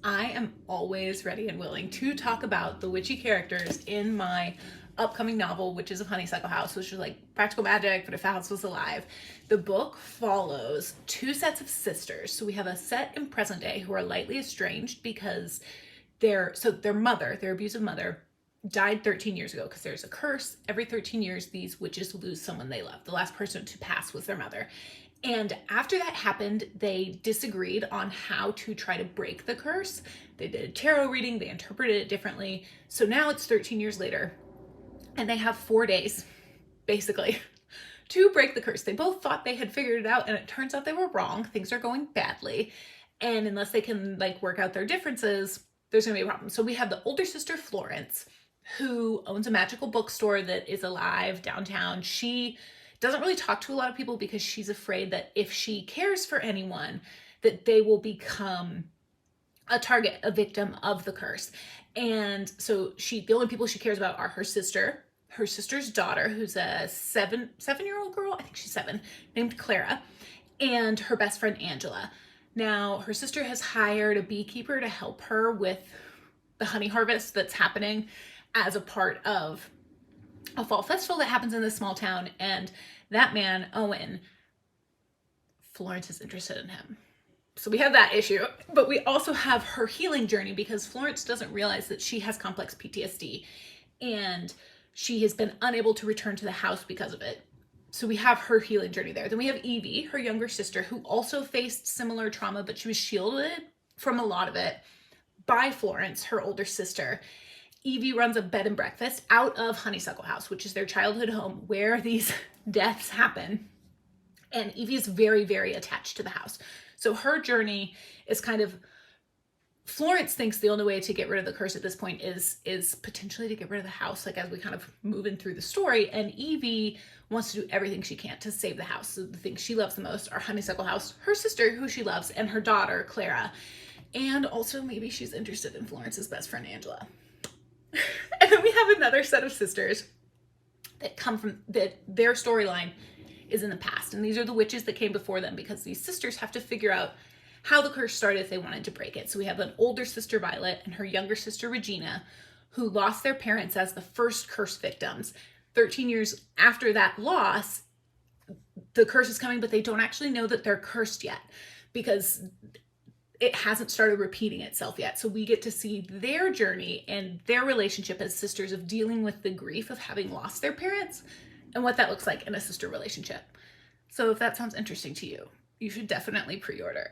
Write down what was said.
I am always ready and willing to talk about the witchy characters in my upcoming novel, Witches of Honeysuckle House, which is like practical magic, but if the house was alive. The book follows two sets of sisters. So we have a set in present day who are lightly estranged because their abusive mother, died 13 years ago because there's a curse. Every 13 years, these witches lose someone they love. The last person to pass was their mother. And after that happened, they disagreed on how to try to break the curse. They did a tarot reading, they interpreted it differently. So now it's 13 years later, and they have 4 days, basically, to break the curse. They both thought they had figured it out, and it turns out they were wrong. Things are going badly. And unless they can work out their differences, there's gonna be a problem. So we have the older sister, Florence, who owns a magical bookstore that is alive downtown. She doesn't really talk to a lot of people because she's afraid that if she cares for anyone, that they will become a target, a victim of the curse. And so the only people she cares about are her sister, her sister's daughter, who's a seven-year-old girl, I think she's 7, named Clara, and her best friend, Angela. Now, her sister has hired a beekeeper to help her with the honey harvest that's happening as a part of a fall festival that happens in this small town. And that man, Owen, Florence is interested in him. So we have that issue, but we also have her healing journey because Florence doesn't realize that she has complex PTSD and she has been unable to return to the house because of it. So we have her healing journey there. Then we have Evie, her younger sister, who also faced similar trauma, but she was shielded from a lot of it by Florence, her older sister. Evie runs a bed and breakfast out of Honeysuckle House, which is their childhood home where these deaths happen. And Evie is very, very attached to the house. So her journey is Florence thinks the only way to get rid of the curse at this point is potentially to get rid of the house, as we kind of move in through the story. And Evie wants to do everything she can to save the house. So the things she loves the most are Honeysuckle House, her sister, who she loves, and her daughter, Clara. And also maybe she's interested in Florence's best friend, Angela. And then we have another set of sisters that come from their storyline is in the past. And these are the witches that came before them because these sisters have to figure out how the curse started if they wanted to break it. So we have an older sister, Violet, and her younger sister, Regina, who lost their parents as the first curse victims. 13 years after that loss, the curse is coming, but they don't actually know that they're cursed yet because it hasn't started repeating itself yet. So we get to see their journey and their relationship as sisters of dealing with the grief of having lost their parents and what that looks like in a sister relationship. So if that sounds interesting to you, you should definitely pre-order.